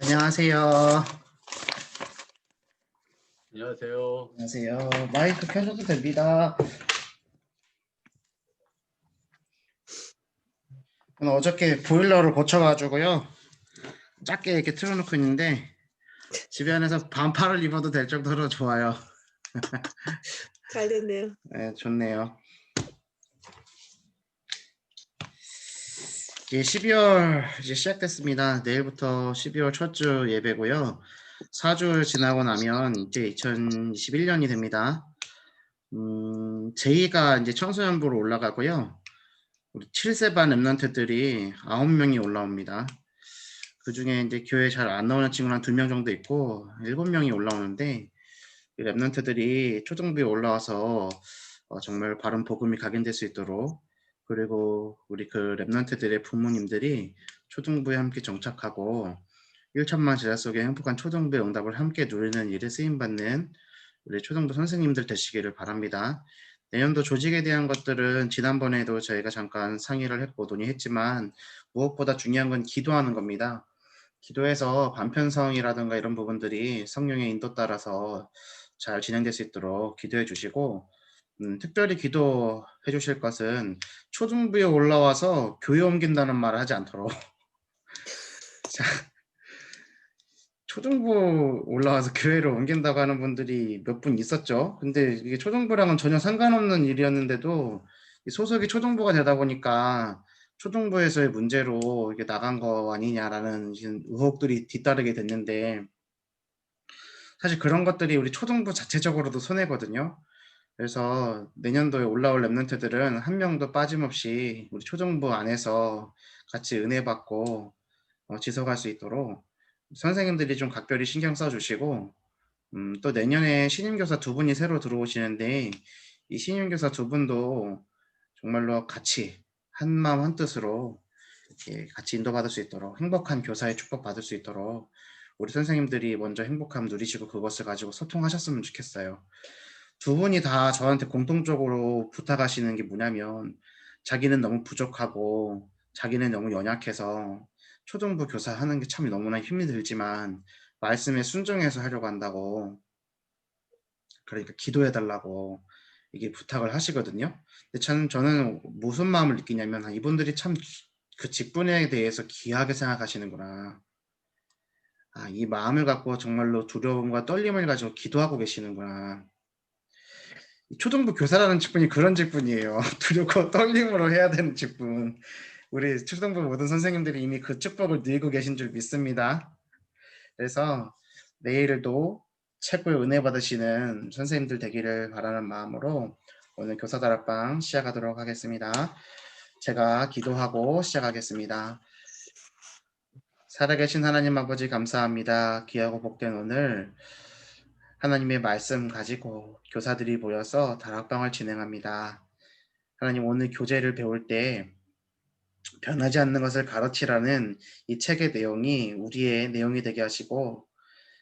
안녕하세요. 안녕하세요. 안녕하세요. 마이크 켜셔도 됩니다. 저는 어저께 보일러를 고쳐가지고요. 작게 이렇게 틀어놓고 있는데 집에 안에서 반팔을 입어도 될 정도로 좋아요. 잘 됐네요. 네, 좋네요. 이제 12월 이제 시작됐습니다. 내일부터 12월 첫 주 예배고요. 4주 지나고 나면 이제 2021년이 됩니다. 제2가 이제 청소년부로 올라가고요. 우리 7세 반 랩런트들이 9명이 올라옵니다. 그 중에 이제 교회 잘 안 나오는 친구는 한 2명 정도 있고 7명이 올라오는데 이 랩런트들이 초등부에 올라와서 정말 바른 복음이 각인될 수 있도록, 그리고 우리 그 랩런트들의 부모님들이 초등부에 함께 정착하고 1천만 제자 속에 행복한 초등부의 응답을 함께 누리는 일에 쓰임받는 우리 초등부 선생님들 되시기를 바랍니다. 내년도 조직에 대한 것들은 지난번에도 저희가 잠깐 상의를 했고 논의했지만 무엇보다 중요한 건 기도하는 겁니다. 기도해서 반편성이라든가 이런 부분들이 성령의 인도 따라서 잘 진행될 수 있도록 기도해 주시고, 특별히 기도해 주실 것은 초등부에 올라와서 교회 옮긴다는 말을 하지 않도록. 자, 초등부 올라와서 교회를 옮긴다고 하는 분들이 몇 분 있었죠. 근데 이게 초등부랑은 전혀 상관없는 일이었는데도 소속이 초등부가 되다 보니까 초등부에서의 문제로 이게 나간 거 아니냐라는 의혹들이 뒤따르게 됐는데, 사실 그런 것들이 우리 초등부 자체적으로도 손해거든요. 그래서 내년도에 올라올 랩런트들은 한 명도 빠짐없이 우리 초등부 안에서 같이 은혜 받고 지속할 수 있도록 선생님들이 좀 각별히 신경 써주시고, 또 내년에 신임교사 2분이 새로 들어오시는데 이 신임교사 2분도 정말로 같이 한마음 한뜻으로 이렇게 같이 인도받을 수 있도록, 행복한 교사의 축복 받을 수 있도록 우리 선생님들이 먼저 행복함 누리시고 그것을 가지고 소통하셨으면 좋겠어요. 2분이 다 저한테 공통적으로 부탁하시는 게 뭐냐면, 자기는 너무 부족하고 자기는 너무 연약해서 초등부 교사 하는 게 참 너무나 힘이 들지만 말씀에 순종해서 하려고 한다고, 그러니까 기도해 달라고 이게 부탁을 하시거든요. 근데 저는 무슨 마음을 느끼냐면, 이분들이 참 그 직분에 대해서 귀하게 생각하시는구나. 이 마음을 갖고 정말로 두려움과 떨림을 가지고 기도하고 계시는구나. 초등부 교사라는 직분이 그런 직분이에요. 두렵고 떨림으로 해야 되는 직분. 우리 초등부 모든 선생님들이 이미 그 축복을 누리고 계신 줄 믿습니다. 그래서 내일도 최고의 은혜 받으시는 선생님들 되기를 바라는 마음으로 오늘 교사다락방 시작하도록 하겠습니다. 제가 기도하고 시작하겠습니다. 살아계신 하나님 아버지, 감사합니다. 귀하고 복된 오늘 하나님의 말씀 가지고 교사들이 모여서 다락방을 진행합니다. 하나님, 오늘 교재를 배울 때 변하지 않는 것을 가르치라는 이 책의 내용이 우리의 내용이 되게 하시고,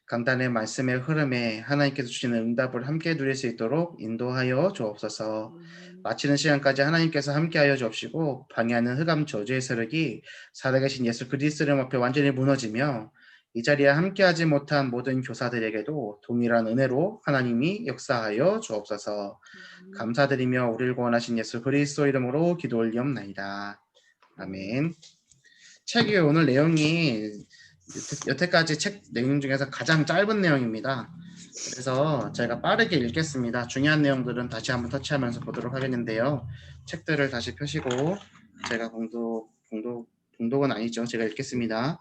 강단의 말씀의 흐름에 하나님께서 주시는 응답을 함께 누릴 수 있도록 인도하여 주옵소서. 마치는 시간까지 하나님께서 함께하여 주옵시고, 방해하는 흑암 저주의 세력이 살아계신 예수 그리스도 이름 앞에 완전히 무너지며 이 자리에 함께하지 못한 모든 교사들에게도 동일한 은혜로 하나님이 역사하여 주옵소서. 감사드리며 우리를 구원하신 예수 그리스도 이름으로 기도 올리옵나이다. 아멘. 책의 오늘 내용이 여태까지 책 내용 중에서 가장 짧은 내용입니다. 그래서 제가 빠르게 읽겠습니다. 중요한 내용들은 다시 한번 터치하면서 보도록 하겠는데요. 책들을 다시 펴시고 제가 봉독은 아니죠. 제가 읽겠습니다.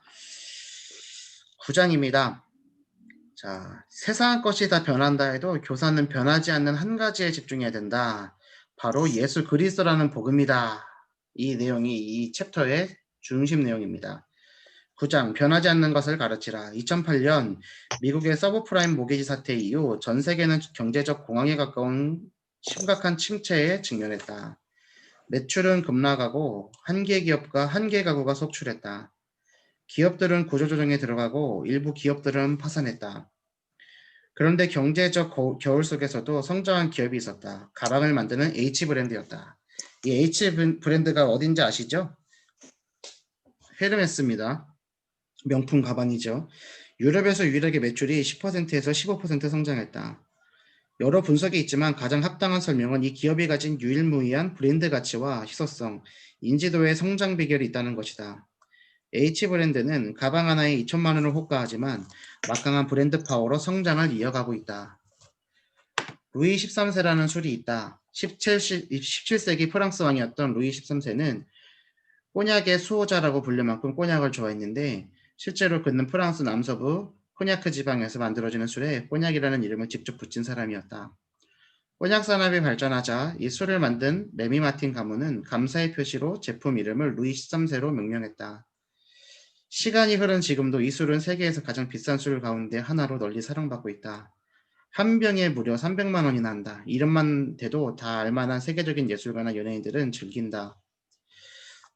9장입니다. 자, 세상 것이 다 변한다 해도 교사는 변하지 않는 한 가지에 집중해야 된다. 바로 예수 그리스도라는 복음이다. 이 내용이 이 챕터의 중심 내용입니다. 9장, 변하지 않는 것을 가르치라. 2008년 미국의 서브프라임 모기지 사태 이후 전 세계는 경제적 공황에 가까운 심각한 침체에 직면했다. 매출은 급락하고 한 개 기업과 한 개 가구가 속출했다. 기업들은 구조조정에 들어가고 일부 기업들은 파산했다. 그런데 경제적 겨울 속에서도 성장한 기업이 있었다. 가방을 만드는 H브랜드였다. 이 H브랜드가 어딘지 아시죠? 헤르메스입니다. 명품 가방이죠. 유럽에서 유일하게 매출이 10%에서 15% 성장했다. 여러 분석이 있지만 가장 합당한 설명은 이 기업이 가진 유일무이한 브랜드 가치와 희소성, 인지도의 성장 비결이 있다는 것이다. H브랜드는 가방 하나에 2천만 원을 호가하지만 막강한 브랜드 파워로 성장을 이어가고 있다. 루이 13세라는 술이 있다. 17세기 프랑스 왕이었던 루이 13세는 꼬냑의 수호자라고 불릴 만큼 꼬냑을 좋아했는데 실제로 그는 프랑스 남서부 코냐크 지방에서 만들어지는 술에 꼬냑이라는 이름을 직접 붙인 사람이었다. 꼬냑 산업이 발전하자 이 술을 만든 레미 마틴 가문은 감사의 표시로 제품 이름을 루이 13세로 명명했다. 시간이 흐른 지금도 이 술은 세계에서 가장 비싼 술 가운데 하나로 널리 사랑받고 있다. 한 병에 무려 300만 원이나 한다. 이름만 대도 다 알만한 세계적인 예술가나 연예인들은 즐긴다.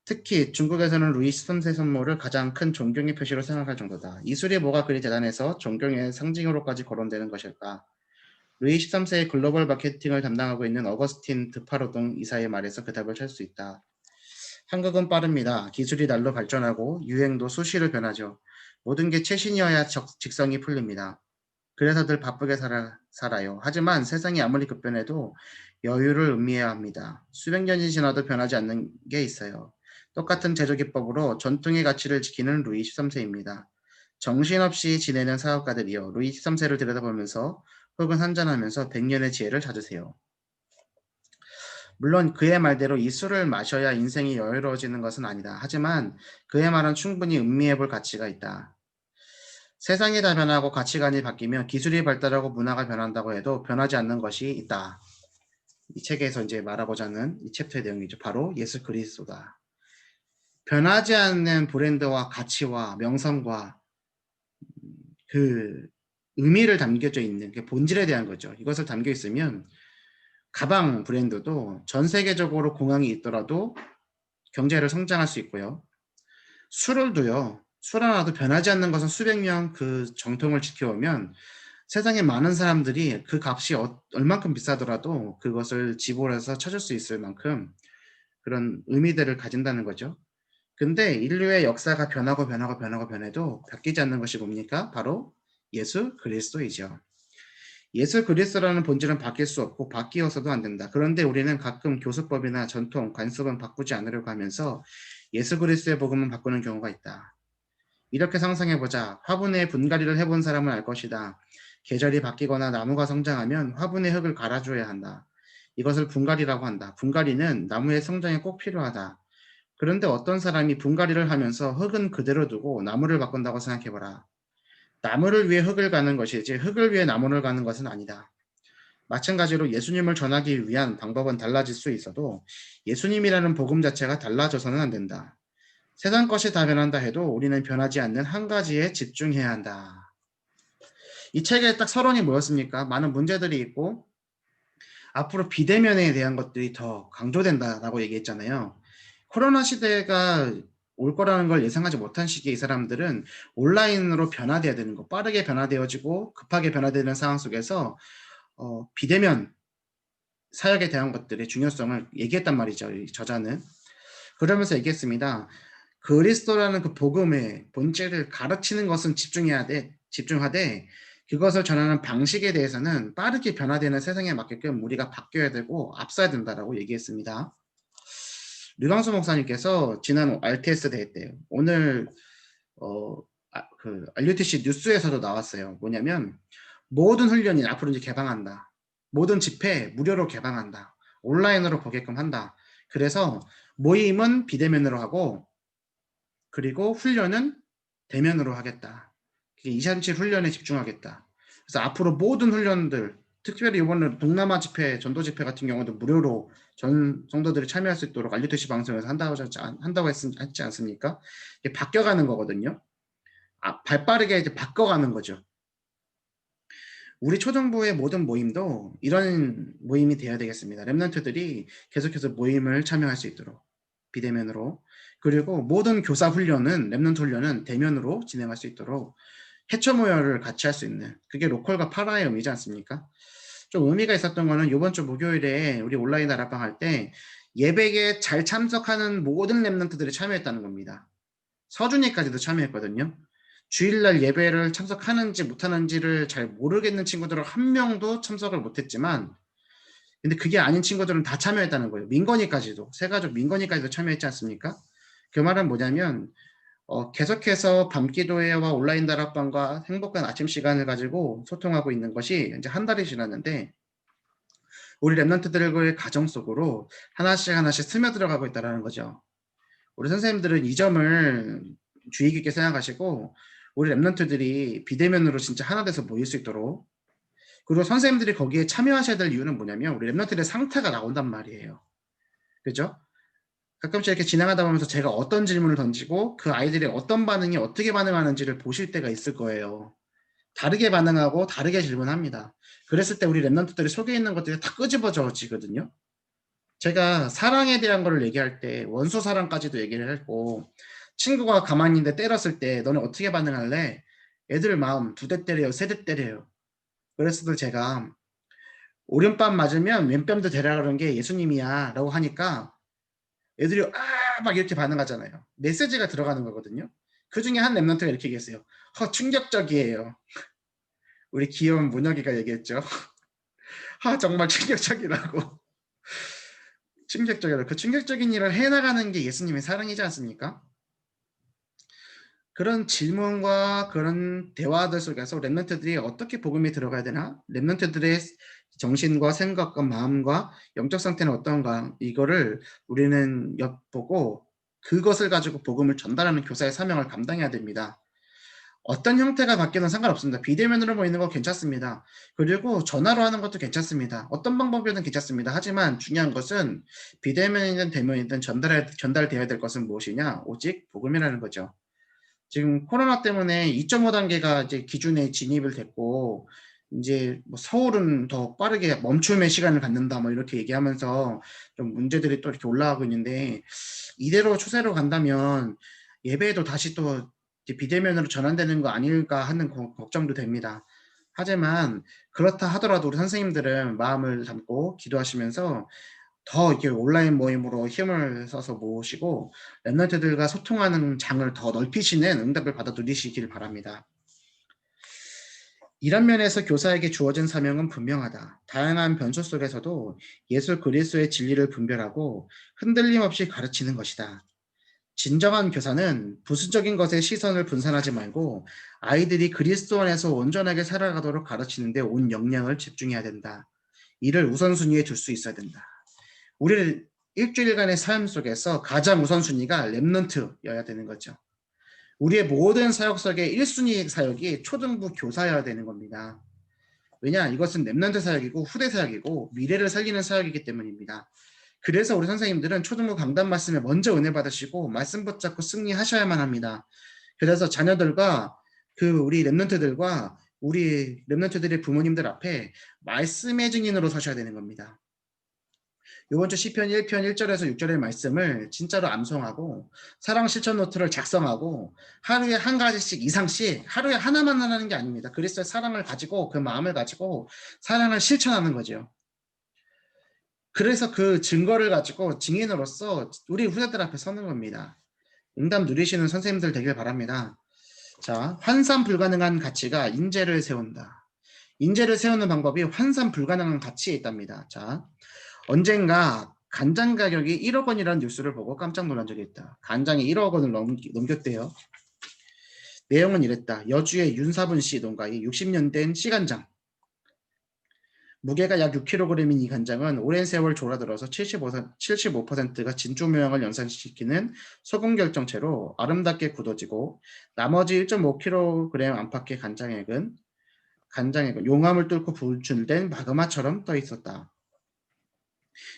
특히 중국에서는 루이 13세 선물을 가장 큰 존경의 표시로 생각할 정도다. 이 술이 뭐가 그리 대단해서 존경의 상징으로까지 거론되는 것일까? 루이 13세의 글로벌 마케팅을 담당하고 있는 어거스틴 드파로동 이사의 말에서 그 답을 찾을 수 있다. 한국은 빠릅니다. 기술이 날로 발전하고 유행도 수시로 변하죠. 모든 게 최신이어야 직성이 풀립니다. 그래서 늘 바쁘게 살아요. 하지만 세상이 아무리 급변해도 여유를 의미해야 합니다. 수백 년이 지나도 변하지 않는 게 있어요. 똑같은 제조기법으로 전통의 가치를 지키는 루이 13세입니다. 정신없이 지내는 사업가들이요. 루이 13세를 들여다보면서 혹은 한잔하면서 100년의 지혜를 찾으세요. 물론 그의 말대로 이 술을 마셔야 인생이 여유로워지는 것은 아니다. 하지만 그의 말은 충분히 음미해볼 가치가 있다. 세상이 다 변하고 가치관이 바뀌며 기술이 발달하고 문화가 변한다고 해도 변하지 않는 것이 있다. 이 책에서 이제 말하고자 하는 이 챕터의 내용이죠. 바로 예수 그리스도다. 변하지 않는 브랜드와 가치와 명성과 그 의미를 담겨져 있는 그 본질에 대한 거죠. 이것을 담겨 있으면 가방 브랜드도 전 세계적으로 공항이 있더라도 경제를 성장할 수 있고요. 술을도요. 술 하나도 변하지 않는 것은 수백 년 그 정통을 지켜오면 세상에 많은 사람들이 그 값이 얼만큼 비싸더라도 그것을 지불해서 찾을 수 있을 만큼 그런 의미들을 가진다는 거죠. 근데 인류의 역사가 변해도 바뀌지 않는 것이 뭡니까? 바로 예수 그리스도이죠. 예수 그리스도라는 본질은 바뀔 수 없고 바뀌어서도 안 된다. 그런데 우리는 가끔 교수법이나 전통, 관습은 바꾸지 않으려고 하면서 예수 그리스도의 복음은 바꾸는 경우가 있다. 이렇게 상상해보자. 화분에 분갈이를 해본 사람은 알 것이다. 계절이 바뀌거나 나무가 성장하면 화분의 흙을 갈아줘야 한다. 이것을 분갈이라고 한다. 분갈이는 나무의 성장에 꼭 필요하다. 그런데 어떤 사람이 분갈이를 하면서 흙은 그대로 두고 나무를 바꾼다고 생각해보라. 나무를 위해 흙을 가는 것이지 흙을 위해 나무를 가는 것은 아니다. 마찬가지로 예수님을 전하기 위한 방법은 달라질 수 있어도 예수님이라는 복음 자체가 달라져서는 안 된다. 세상 것이 다 변한다 해도 우리는 변하지 않는 한 가지에 집중해야 한다. 이 책에 딱 서론이 뭐였습니까? 많은 문제들이 있고 앞으로 비대면에 대한 것들이 더 강조된다라고 얘기했잖아요. 코로나 시대가 올 거라는 걸 예상하지 못한 시기에 이 사람들은 온라인으로 변화돼야 되는 거, 빠르게 변화되어지고 급하게 변화되는 상황 속에서 비대면 사역에 대한 것들의 중요성을 얘기했단 말이죠. 이 저자는. 그러면서 얘기했습니다. 그리스도라는 그 복음의 본질을 가르치는 것은 집중하되 그것을 전하는 방식에 대해서는 빠르게 변화되는 세상에 맞게끔 우리가 바뀌어야 되고 앞서야 된다라고 얘기했습니다. 류광수 목사님께서 지난 RTS 대회 때 오늘 그 RUTC 뉴스에서도 나왔어요. 뭐냐면 모든 훈련이 앞으로 이제 개방한다. 모든 집회 무료로 개방한다. 온라인으로 보게끔 한다. 그래서 모임은 비대면으로 하고 그리고 훈련은 대면으로 하겠다. 237 훈련에 집중하겠다. 그래서 앞으로 모든 훈련들, 특별히 이번에 동남아 집회, 전도 집회 같은 경우도 무료로 전 성도들이 참여할 수 있도록 RUTC 방송에서 한다고 했지 않습니까? 이게 바뀌어가는 거거든요. 발빠르게 이제 바꿔가는 거죠. 우리 초정부의 모든 모임도 이런 모임이 되어야 되겠습니다. 랩런트들이 계속해서 모임을 참여할 수 있도록 비대면으로 그리고 모든 교사 훈련은 랩런트 훈련은 대면으로 진행할 수 있도록 해처 모여를 같이 할 수 있는 그게 로컬과 파라의 의미지 않습니까? 좀 의미가 있었던 거는 이번 주 목요일에 우리 온라인 다락방 할 때 예배에 잘 참석하는 모든 랩런트들이 참여했다는 겁니다. 서준이까지도 참여했거든요. 주일날 예배를 참석하는지 못하는지를 잘 모르겠는 친구들은 한 명도 참석을 못했지만, 근데 그게 아닌 친구들은 다 참여했다는 거예요. 민건이까지도, 새가족 민건이까지도 참여했지 않습니까? 그 말은 뭐냐면 계속해서 밤기도회와 온라인 다락방과 행복한 아침 시간을 가지고 소통하고 있는 것이 이제 한 달이 지났는데, 우리 랩런트들의 가정 속으로 하나씩 하나씩 스며들어가고 있다는 거죠. 우리 선생님들은 이 점을 주의 깊게 생각하시고, 우리 랩런트들이 비대면으로 진짜 하나 돼서 모일 수 있도록, 그리고 선생님들이 거기에 참여하셔야 될 이유는 뭐냐면 우리 랩런트들의 상태가 나온단 말이에요. 그죠? 가끔씩 이렇게 진행하다 보면서 제가 어떤 질문을 던지고 그 아이들이 어떤 반응이 어떻게 반응하는지를 보실 때가 있을 거예요. 다르게 반응하고 다르게 질문합니다. 그랬을 때 우리 랩런트들이 속에 있는 것들이 다 끄집어져지거든요. 제가 사랑에 대한 걸 얘기할 때 원수 사랑까지도 얘기를 했고, 친구가 가만히 있는데 때렸을 때 너는 어떻게 반응할래? 애들 마음 2대 때려요, 3대 때려요. 그랬을 때 제가 오른뺨 맞으면 왼뺨도 되라 그런 게 예수님이야 라고 하니까 애들이 막 이렇게 반응하잖아요. 메시지가 들어가는 거거든요. 그 중에 한 랩런트가 이렇게 얘기했어요. 충격적이에요. 우리 귀여운 문혁이가 얘기했죠. 정말 충격적이라고. 충격적이라고. 그 충격적인 일을 해나가는 게 예수님의 사랑이지 않습니까? 그런 질문과 그런 대화들 속에서 랩런트들이 어떻게 복음이 들어가야 되나? 랩런트들의 정신과 생각과 마음과 영적 상태는 어떤가? 이거를 우리는 엿보고 그것을 가지고 복음을 전달하는 교사의 사명을 감당해야 됩니다. 어떤 형태가 바뀌든 상관없습니다. 비대면으로 모이는 거 괜찮습니다. 그리고 전화로 하는 것도 괜찮습니다. 어떤 방법이든 괜찮습니다. 하지만 중요한 것은 비대면이든 대면이든 전달되어야 될 것은 무엇이냐? 오직 복음이라는 거죠. 지금 코로나 때문에 2.5 단계가 이제 기준에 진입을 됐고, 이제 뭐 서울은 더 빠르게 멈춤의 시간을 갖는다 뭐 이렇게 얘기하면서 좀 문제들이 또 이렇게 올라가고 있는데, 이대로 추세로 간다면 예배에도 다시 또 이제 비대면으로 전환되는 거 아닐까 하는 걱정도 됩니다. 하지만 그렇다 하더라도 우리 선생님들은 마음을 담고 기도하시면서 더 이렇게 온라인 모임으로 힘을 써서 모으시고 랩런트들과 소통하는 장을 더 넓히시는 응답을 받아 누리시길 바랍니다. 이런 면에서 교사에게 주어진 사명은 분명하다. 다양한 변수 속에서도 예수 그리스도의 진리를 분별하고 흔들림 없이 가르치는 것이다. 진정한 교사는 부수적인 것에 시선을 분산하지 말고 아이들이 그리스도 안에서 온전하게 살아가도록 가르치는 데 온 역량을 집중해야 된다. 이를 우선순위에 둘 수 있어야 된다. 우리를 일주일간의 삶 속에서 가장 우선순위가 랩런트여야 되는 거죠. 우리의 모든 사역 속의 1순위 사역이 초등부 교사여야 되는 겁니다. 왜냐? 이것은 랩런트 사역이고 후대 사역이고 미래를 살리는 사역이기 때문입니다. 그래서 우리 선생님들은 초등부 강단 말씀에 먼저 은혜 받으시고 말씀 붙잡고 승리하셔야만 합니다. 그래서 자녀들과 우리 랩런트들과 우리 랩런트들의 부모님들 앞에 말씀의 증인으로 서셔야 되는 겁니다. 이번 주 시편 1편 1절에서 6절의 말씀을 진짜로 암송하고 사랑 실천 노트를 작성하고 하루에 한 가지씩 이상씩 하루에 하나만 하는 게 아닙니다. 그리스도의 사랑을 가지고 그 마음을 가지고 사랑을 실천하는 거죠. 그래서 그 증거를 가지고 증인으로서 우리 후대들 앞에 서는 겁니다. 응답 누리시는 선생님들 되길 바랍니다. 자, 환산 불가능한 가치가 인재를 세운다. 인재를 세우는 방법이 환산 불가능한 가치에 있답니다. 자, 언젠가 간장 가격이 1억 원이라는 뉴스를 보고 깜짝 놀란 적이 있다. 간장이 1억 원을 넘겼대요. 내용은 이랬다. 여주의 윤사분 씨 농가의 60년 된 씨간장. 무게가 약 6kg인 이 간장은 오랜 세월 졸아들어서 75%가 진주 모양을 연상시키는 소금 결정체로 아름답게 굳어지고 나머지 1.5kg 안팎의 간장액은 용암을 뚫고 분출된 마그마처럼 떠 있었다.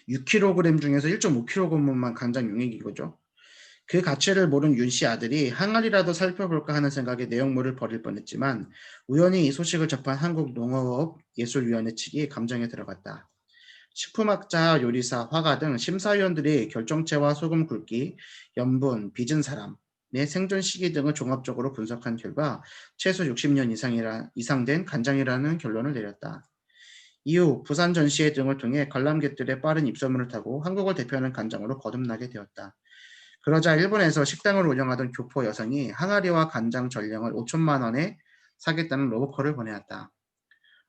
6kg 중에서 1.5kg만 간장 용액인 거죠. 그 가치를 모른 윤 씨 아들이 항아리라도 살펴볼까 하는 생각에 내용물을 버릴 뻔했지만 우연히 이 소식을 접한 한국농업예술위원회 측이 감정에 들어갔다. 식품학자, 요리사, 화가 등 심사위원들이 결정체와 소금 굵기, 염분, 빚은 사람의 생존 시기 등을 종합적으로 분석한 결과 최소 60년 이상 된 간장이라는 결론을 내렸다. 이후 부산 전시회 등을 통해 관람객들의 빠른 입소문을 타고 한국을 대표하는 간장으로 거듭나게 되었다. 그러자 일본에서 식당을 운영하던 교포 여성이 항아리와 간장 전량을 5천만 원에 사겠다는 로보콜을 보내왔다.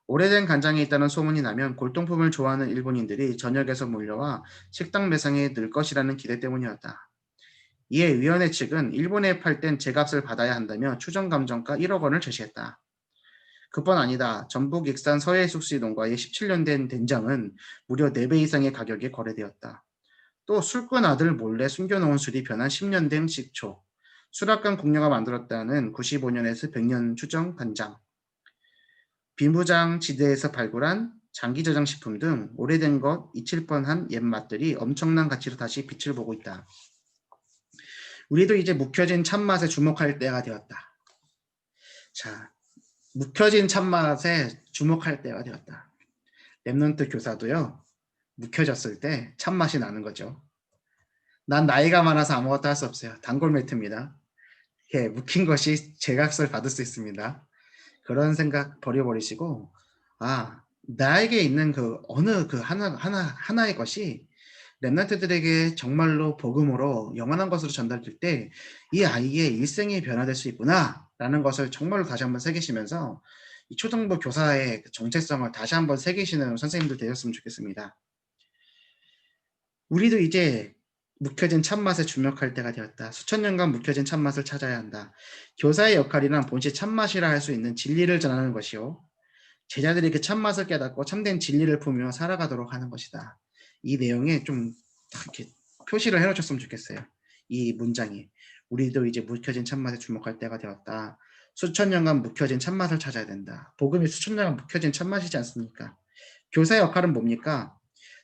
오래된 간장이 있다는 소문이 나면 골동품을 좋아하는 일본인들이 전역에서 몰려와 식당 매상에 늘 것이라는 기대 때문이었다. 이에 위원회 측은 일본에 팔 땐 제값을 받아야 한다며 추정감정가 1억 원을 제시했다. 그뿐 아니다. 전북 익산 서해숙시 농가의 17년 된 된장은 무려 4배 이상의 가격에 거래되었다. 또 술꾼 아들 몰래 숨겨놓은 술이 변한 10년 된 식초, 수락관 궁녀가 만들었다는 95년에서 100년 추정 간장, 비무장 지대에서 발굴한 장기 저장 식품 등 오래된 것 잊힐 뻔한 옛 맛들이 엄청난 가치로 다시 빛을 보고 있다. 우리도 이제 묵혀진 참맛에 주목할 때가 되었다. 자, 묵혀진 참맛에 주목할 때가 되었다. 랩넌트 교사도요, 묵혀졌을 때 참맛이 나는 거죠. 난 나이가 많아서 아무것도 할 수 없어요. 단골 매트입니다. 예, 묵힌 것이 제값을 받을 수 있습니다. 그런 생각 버려버리시고, 나에게 있는 그 어느 그 하나의 것이 랩런트들에게 정말로 복음으로 영원한 것으로 전달될 때 이 아이의 일생이 변화될 수 있구나 라는 것을 정말로 다시 한번 새기시면서 이 초등부 교사의 정체성을 다시 한번 새기시는 선생님들 되셨으면 좋겠습니다. 우리도 이제 묵혀진 참맛에 주목할 때가 되었다. 수천 년간 묵혀진 참맛을 찾아야 한다. 교사의 역할이란 본시 참맛이라 할 수 있는 진리를 전하는 것이요, 제자들이 그 참맛을 깨닫고 참된 진리를 품으며 살아가도록 하는 것이다. 이 내용에 좀 이렇게 표시를 해놓으셨으면 좋겠어요. 이 문장이. 우리도 이제 묵혀진 참맛에 주목할 때가 되었다. 수천 년간 묵혀진 참맛을 찾아야 된다. 복음이 수천 년간 묵혀진 참맛이지 않습니까? 교사의 역할은 뭡니까?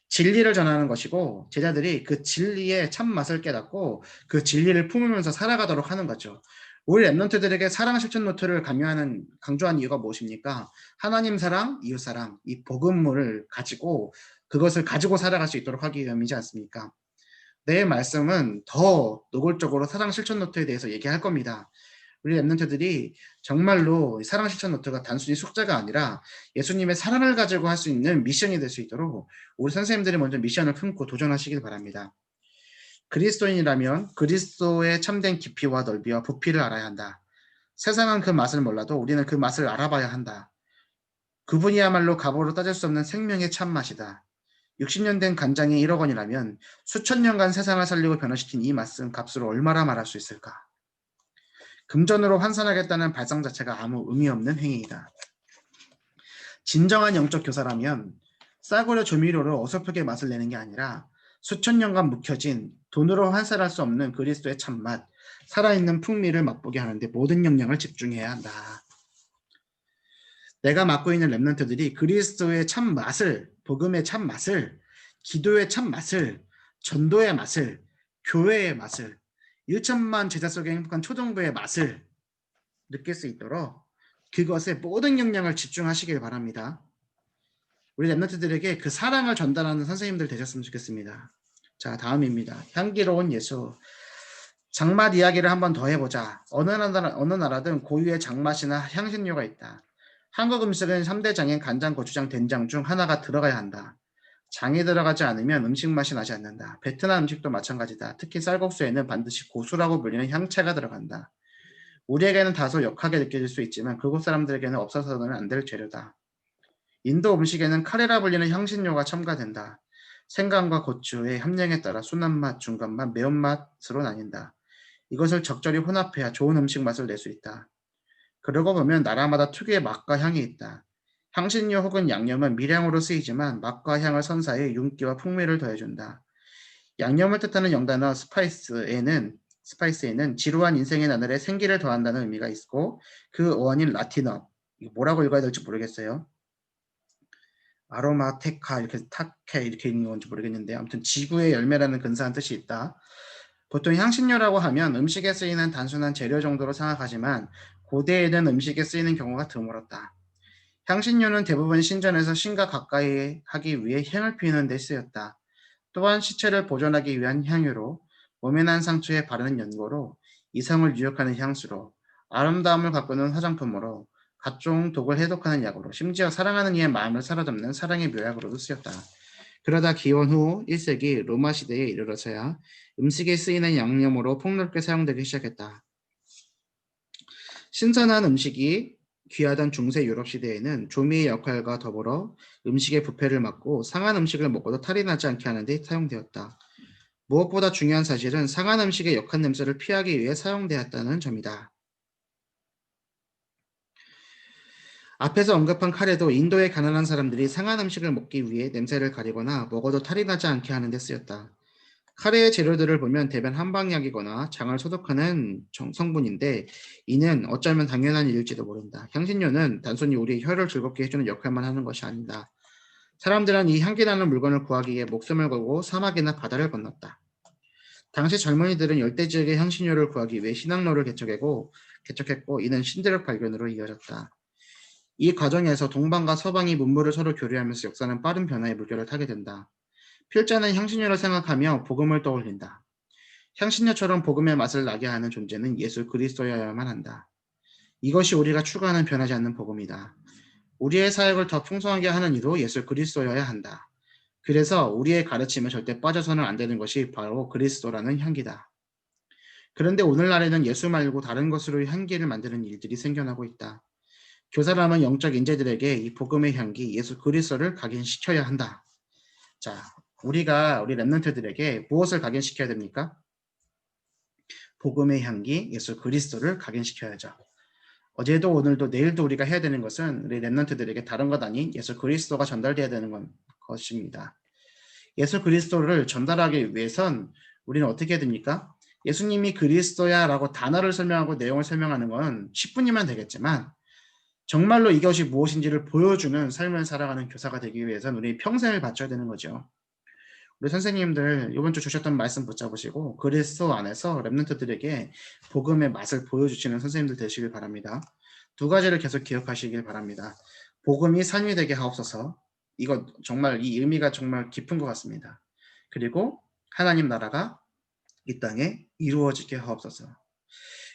진리를 전하는 것이고 제자들이 그 진리의 참맛을 깨닫고 그 진리를 품으면서 살아가도록 하는 거죠. 우리 랩런트들에게 사랑 실천 노트를 강조한 이유가 무엇입니까? 하나님 사랑, 이웃 사랑, 이 복음을 가지고 그것을 가지고 살아갈 수 있도록 하기 위함이지 않습니까? 내일 말씀은 더 노골적으로 사랑 실천 노트에 대해서 얘기할 겁니다. 우리 랩런트들이 정말로 사랑 실천 노트가 단순히 숙제가 아니라 예수님의 사랑을 가지고 할 수 있는 미션이 될 수 있도록 우리 선생님들이 먼저 미션을 품고 도전하시길 바랍니다. 그리스도인이라면 그리스도의 참된 깊이와 넓이와 부피를 알아야 한다. 세상은 그 맛을 몰라도 우리는 그 맛을 알아봐야 한다. 그분이야말로 값으로 따질 수 없는 생명의 참맛이다. 60년 된 간장이 1억 원이라면 수천 년간 세상을 살리고 변화시킨 이 맛은 값으로 얼마나 말할 수 있을까? 금전으로 환산하겠다는 발상 자체가 아무 의미 없는 행위이다. 진정한 영적 교사라면 싸구려 조미료로 어설프게 맛을 내는 게 아니라 수천 년간 묵혀진 돈으로 환산할 수 없는 그리스도의 참맛, 살아있는 풍미를 맛보게 하는데 모든 역량을 집중해야 한다. 내가 맡고 있는 랩런트들이 그리스도의 참맛을, 복음의 참맛을, 기도의 참맛을, 전도의 맛을, 교회의 맛을, 1천만 제자 속의 행복한 초등부의 맛을 느낄 수 있도록 그것에 모든 역량을 집중하시길 바랍니다. 우리 랩런트들에게 그 사랑을 전달하는 선생님들 되셨으면 좋겠습니다. 자, 다음입니다. 향기로운 예수. 장맛 이야기를 한번 더 해보자. 어느 나라든 고유의 장맛이나 향신료가 있다. 한국 음식은 3대 장인 간장, 고추장, 된장 중 하나가 들어가야 한다. 장이 들어가지 않으면 음식 맛이 나지 않는다. 베트남 음식도 마찬가지다. 특히 쌀국수에는 반드시 고수라고 불리는 향채가 들어간다. 우리에게는 다소 역하게 느껴질 수 있지만 그곳 사람들에게는 없어서는 안 될 재료다. 인도 음식에는 카레라 불리는 향신료가 첨가된다. 생강과 고추의 함량에 따라 순한 맛, 중간 맛, 매운맛으로 나뉜다. 이것을 적절히 혼합해야 좋은 음식 맛을 낼 수 있다. 그러고 보면 나라마다 특유의 맛과 향이 있다. 향신료 혹은 양념은 미량으로 쓰이지만 맛과 향을 선사해 윤기와 풍미를 더해준다. 양념을 뜻하는 영단어 스파이스에는 지루한 인생의 나날에 생기를 더한다는 의미가 있고 그 어원인 라틴어, 이거 뭐라고 읽어야 될지 모르겠어요. 아로마테카 이렇게 타케 이렇게 있는 건지 모르겠는데 아무튼 지구의 열매라는 근사한 뜻이 있다. 보통 향신료라고 하면 음식에 쓰이는 단순한 재료 정도로 생각하지만 고대에는 음식에 쓰이는 경우가 드물었다. 향신료는 대부분 신전에서 신과 가까이 하기 위해 향을 피우는 데 쓰였다. 또한 시체를 보존하기 위한 향유로, 몸에 난 상처에 바르는 연고로, 이성을 유혹하는 향수로, 아름다움을 가꾸는 화장품으로, 각종 독을 해독하는 약으로, 심지어 사랑하는 이의 마음을 사로잡는 사랑의 묘약으로도 쓰였다. 그러다 기원 후 1세기 로마 시대에 이르러서야 음식에 쓰이는 양념으로 폭넓게 사용되기 시작했다. 신선한 음식이 귀하던 중세 유럽 시대에는 조미의 역할과 더불어 음식의 부패를 막고 상한 음식을 먹어도 탈이 나지 않게 하는 데 사용되었다. 무엇보다 중요한 사실은 상한 음식의 역한 냄새를 피하기 위해 사용되었다는 점이다. 앞에서 언급한 카레도 인도의 가난한 사람들이 상한 음식을 먹기 위해 냄새를 가리거나 먹어도 탈이 나지 않게 하는 데 쓰였다. 카레의 재료들을 보면 대변 한방약이거나 장을 소독하는 성분인데 이는 어쩌면 당연한 일일지도 모른다. 향신료는 단순히 우리 혀를 즐겁게 해주는 역할만 하는 것이 아니다. 사람들은 이 향기나는 물건을 구하기 위해 목숨을 걸고 사막이나 바다를 건넜다. 당시 젊은이들은 열대 지역의 향신료를 구하기 위해 신항로를 개척했고 이는 신대륙 발견으로 이어졌다. 이 과정에서 동방과 서방이 문물을 서로 교류하면서 역사는 빠른 변화의 물결을 타게 된다. 필자는 향신료를 생각하며 복음을 떠올린다. 향신료처럼 복음의 맛을 나게 하는 존재는 예수 그리스도여야만 한다. 이것이 우리가 추구하는 변하지 않는 복음이다. 우리의 사역을 더 풍성하게 하는 이도 예수 그리스도여야 한다. 그래서 우리의 가르침에 절대 빠져서는 안 되는 것이 바로 그리스도라는 향기다. 그런데 오늘날에는 예수 말고 다른 것으로 향기를 만드는 일들이 생겨나고 있다. 교사라면 영적 인재들에게 이 복음의 향기, 예수 그리스도를 각인시켜야 한다. 자, 우리 렘넌트들에게 무엇을 각인시켜야 됩니까? 복음의 향기, 예수 그리스도를 각인시켜야죠. 어제도 오늘도 내일도 우리가 해야 되는 것은 우리 렘넌트들에게 다른 것 아닌 예수 그리스도가 전달돼야 되는 것입니다. 예수 그리스도를 전달하기 위해선 우리는 어떻게 해야 됩니까? 예수님이 그리스도야 라고 단어를 설명하고 내용을 설명하는 건 10분이면 되겠지만 정말로 이것이 무엇인지를 보여주는 삶을 살아가는 교사가 되기 위해서는 우리 평생을 바쳐야 되는 거죠. 우리 선생님들 이번 주 주셨던 말씀 붙잡으시고 그리스도 안에서 렘넌트들에게 복음의 맛을 보여주시는 선생님들 되시길 바랍니다. 두 가지를 계속 기억하시길 바랍니다. 복음이 삶이 되게 하옵소서. 이거 정말 이 의미가 정말 깊은 것 같습니다. 그리고 하나님 나라가 이 땅에 이루어지게 하옵소서.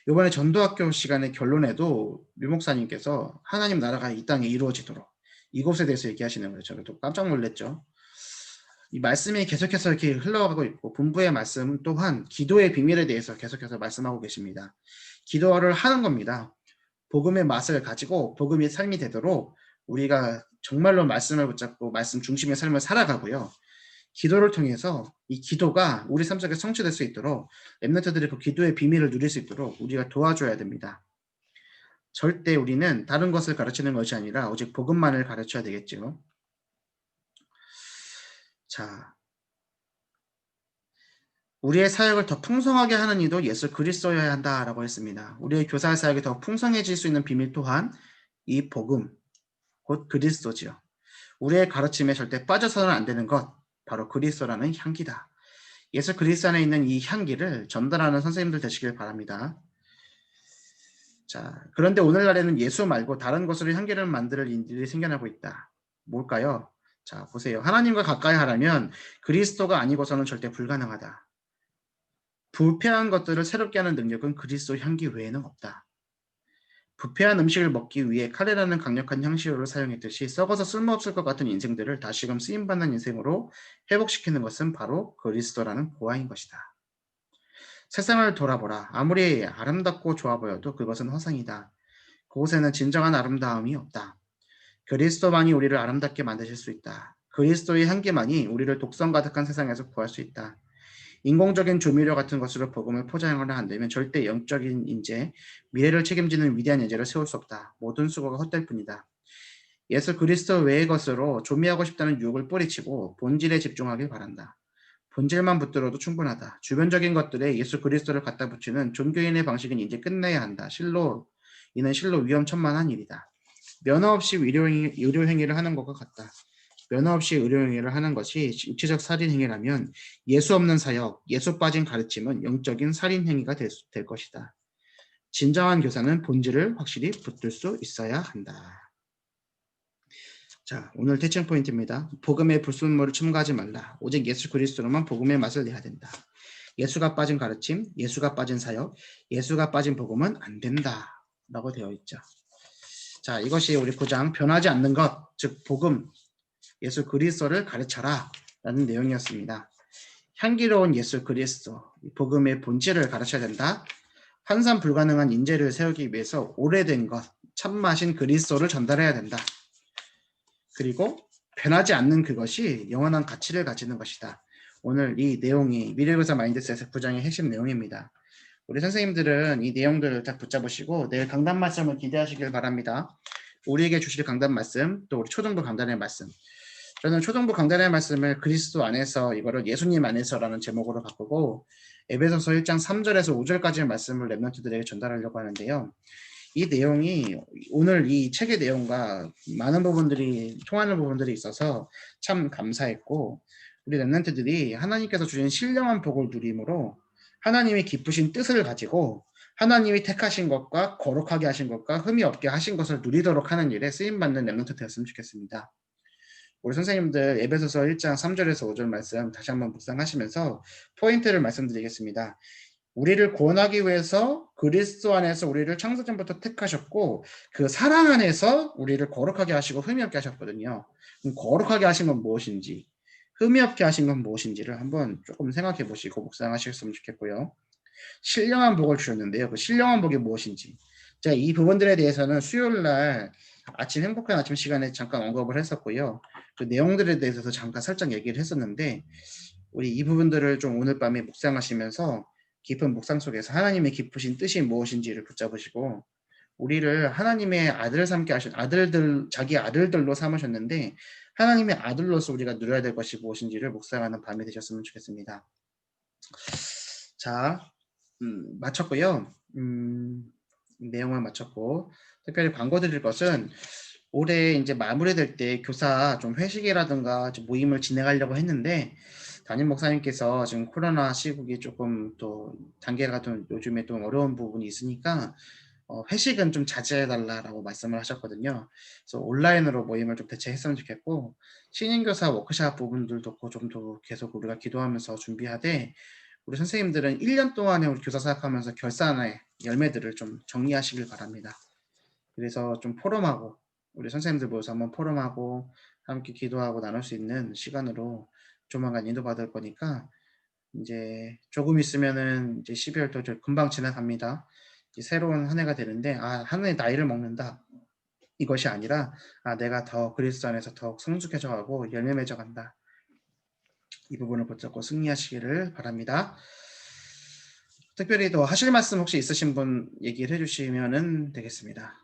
이번에 전도학교 시간의 결론에도 류 목사님께서 하나님 나라가 이 땅에 이루어지도록 이곳에 대해서 얘기하시는 거예요. 저도 깜짝 놀랐죠. 이 말씀이 계속해서 이렇게 흘러가고 있고 본부의 말씀 또한 기도의 비밀에 대해서 계속해서 말씀하고 계십니다. 기도를 하는 겁니다. 복음의 맛을 가지고 복음의 삶이 되도록 우리가 정말로 말씀을 붙잡고 말씀 중심의 삶을 살아가고요. 기도를 통해서 이 기도가 우리 삶 속에 성취될 수 있도록 렘넌트들이 그 기도의 비밀을 누릴 수 있도록 우리가 도와줘야 됩니다. 절대 우리는 다른 것을 가르치는 것이 아니라 오직 복음만을 가르쳐야 되겠죠. 자, 우리의 사역을 더 풍성하게 하는 이도 예수 그리스도여야 한다라고 했습니다. 우리의 교사 사역이 더 풍성해질 수 있는 비밀 또한 이 복음, 곧 그리스도지요. 우리의 가르침에 절대 빠져서는 안 되는 것, 바로 그리스도라는 향기다. 예수 그리스도 안에 있는 이 향기를 전달하는 선생님들 되시길 바랍니다. 자, 그런데 오늘날에는 예수 말고 다른 것으로 향기를 만들 일들이 생겨나고 있다. 뭘까요? 자, 보세요. 하나님과 가까이 하려면 그리스도가 아니고서는 절대 불가능하다. 부패한 것들을 새롭게 하는 능력은 그리스도 향기 외에는 없다. 부패한 음식을 먹기 위해 카레라는 강력한 향신료를 사용했듯이 썩어서 쓸모없을 것 같은 인생들을 다시금 쓰임받는 인생으로 회복시키는 것은 바로 그리스도라는 보화인 것이다. 세상을 돌아보라. 아무리 아름답고 좋아 보여도 그것은 허상이다. 그곳에는 진정한 아름다움이 없다. 그리스도만이 우리를 아름답게 만드실 수 있다. 그리스도의 향기만이 우리를 독성 가득한 세상에서 구할 수 있다. 인공적인 조미료 같은 것으로 복음을 포장하거나 한다면 절대 영적인 인재, 미래를 책임지는 위대한 인재를 세울 수 없다. 모든 수고가 헛될 뿐이다. 예수 그리스도 외의 것으로 조미하고 싶다는 유혹을 뿌리치고 본질에 집중하길 바란다. 본질만 붙들어도 충분하다. 주변적인 것들에 예수 그리스도를 갖다 붙이는 종교인의 방식은 이제 끝내야 한다. 이는 실로 위험천만한 일이다. 면허 없이 의료행위를 하는 것과 같다. 면허 없이 의료행위를 하는 것이 육체적 살인행위라면 예수 없는 사역, 예수 빠진 가르침은 영적인 살인행위가 될 것이다. 진정한 교사는 본질을 확실히 붙들 수 있어야 한다. 자, 오늘 대칭 포인트입니다. 복음의 불순물을 첨가하지 말라. 오직 예수 그리스도로만 복음의 맛을 내야 된다. 예수가 빠진 가르침, 예수가 빠진 사역, 예수가 빠진 복음은 안 된다. 라고 되어 있죠. 자, 이것이 우리 9장 변하지 않는 것, 즉 복음, 예수 그리스도를 가르쳐라 라는 내용이었습니다. 향기로운 예수 그리스도, 복음의 본질을 가르쳐야 된다. 환산 불가능한 인재를 세우기 위해서 오래된 것, 참마신 그리스도를 전달해야 된다. 그리고 변하지 않는 그것이 영원한 가치를 가지는 것이다. 오늘 이 내용이 미래교사 마인드셋의 9장의 핵심 내용입니다. 우리 선생님들은 이 내용들을 딱 붙잡으시고 내일 강단 말씀을 기대하시길 바랍니다. 우리에게 주실 강단 말씀, 또 우리 초등부 강단의 말씀. 저는 초등부 강단의 말씀을 그리스도 안에서, 이거를 예수님 안에서라는 제목으로 바꾸고 에베소서 1장 3절에서 5절까지의 말씀을 랩런트들에게 전달하려고 하는데요. 이 내용이 오늘 이 책의 내용과 많은 부분들이 통하는 부분들이 있어서 참 감사했고, 우리 랩런트들이 하나님께서 주신 신령한 복을 누림으로 하나님이 기쁘신 뜻을 가지고 하나님이 택하신 것과 거룩하게 하신 것과 흠이 없게 하신 것을 누리도록 하는 일에 쓰임받는 랩런트 되었으면 좋겠습니다. 우리 선생님들 에베소서 1장 3절에서 5절 말씀 다시 한번 묵상하시면서 포인트를 말씀드리겠습니다. 우리를 구원하기 위해서 그리스도 안에서 우리를 창세전부터 택하셨고 그 사랑 안에서 우리를 거룩하게 하시고 흠이 없게 하셨거든요. 그럼 거룩하게 하신 건 무엇인지, 흠이 없게 하신 건 무엇인지를 한번 조금 생각해 보시고 묵상하셨으면 좋겠고요. 신령한 복을 주셨는데요. 그 신령한 복이 무엇인지, 제가 이 부분들에 대해서는 수요일 날 아침 행복한 아침 시간에 잠깐 언급을 했었고요. 그 내용들에 대해서도 잠깐 살짝 얘기를 했었는데, 우리 이 부분들을 좀 오늘 밤에 묵상하시면서 깊은 묵상 속에서 하나님의 깊으신 뜻이 무엇인지를 붙잡으시고, 우리를 하나님의 아들 삼게 하신 아들들, 자기 아들들로 삼으셨는데 하나님의 아들로서 우리가 누려야 될 것이 무엇인지를 묵상하는 밤이 되셨으면 좋겠습니다. 자, 마쳤고요. 내용을 마쳤고, 특별히 광고 드릴 것은 올해 이제 마무리될 때 교사 좀 회식이라든가 좀 모임을 진행하려고 했는데, 담임 목사님께서 지금 코로나 시국이 조금 또 단계가 좀 요즘에 좀 어려운 부분이 있으니까 회식은 좀 자제해달라고 말씀을 하셨거든요. 그래서 온라인으로 모임을 좀 대체했으면 좋겠고, 신인교사 워크샵 부분들도 좀 더 계속 우리가 기도하면서 준비하되, 우리 선생님들은 1년 동안에 우리 교사 사역하면서 결산의 열매들을 좀 정리하시길 바랍니다. 그래서 좀 포럼하고, 우리 선생님들 모여서 한번 포럼하고 함께 기도하고 나눌 수 있는 시간으로 조만간 인도받을 거니까, 이제 조금 있으면은 이제 12월도 금방 지나갑니다. 이제 새로운 한 해가 되는데, 한 해 나이를 먹는다, 이것이 아니라 내가 더 그리스도 안에서 더욱 성숙해져 가고 열매 맺어 간다, 이 부분을 붙잡고 승리하시기를 바랍니다. 특별히 더 하실 말씀 혹시 있으신 분 얘기를 해주시면 되겠습니다.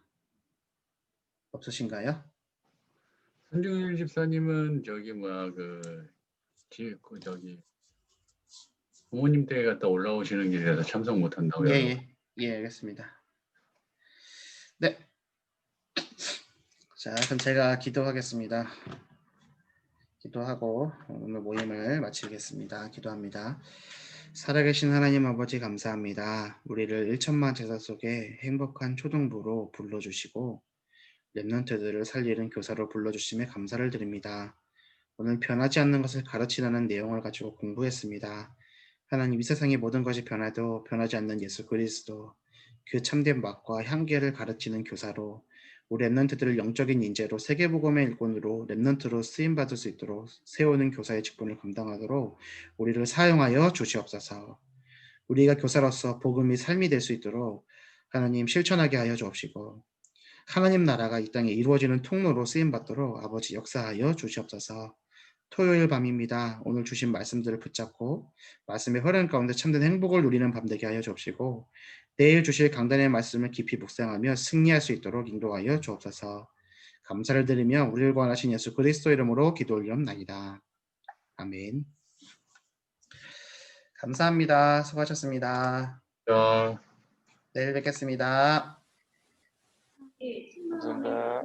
없으신가요? 손중일 집사님은 부모님 댁에 갔다 올라오시는 길이라서 참석 못한다고요. 예, 알겠습니다. 네. 자, 그럼 제가 기도하겠습니다. 기도하고 오늘 모임을 마치겠습니다. 기도합니다. 살아계신 하나님 아버지 감사합니다. 우리를 1천만 제사 속에 행복한 초등부로 불러주시고 랩런트들을 살리는 교사로 불러주심에 감사를 드립니다. 오늘 변하지 않는 것을 가르치라는 내용을 가지고 공부했습니다. 하나님, 이 세상의 모든 것이 변해도 변하지 않는 예수 그리스도, 그 참된 맛과 향기를 가르치는 교사로 우리 랩런트들을 영적인 인재로 세계복음의 일꾼으로 랩런트로 쓰임받을 수 있도록 세우는 교사의 직분을 감당하도록 우리를 사용하여 주시옵소서. 우리가 교사로서 복음이 삶이 될 수 있도록 하나님 실천하게 하여 주옵시고, 하나님 나라가 이 땅에 이루어지는 통로로 쓰임받도록 아버지 역사하여 주시옵소서. 토요일 밤입니다. 오늘 주신 말씀들을 붙잡고 말씀의 흐름 가운데 참된 행복을 누리는 밤 되게 하여 주옵시고, 내일 주실 강단의 말씀을 깊이 묵상하며 승리할 수 있도록 인도하여 주옵소서. 감사를 드리며 우리를 구원하신 예수 그리스도 이름으로 기도 올리옵나이다. 아멘. 감사합니다. 수고하셨습니다. 내일 뵙겠습니다. 감사합니다.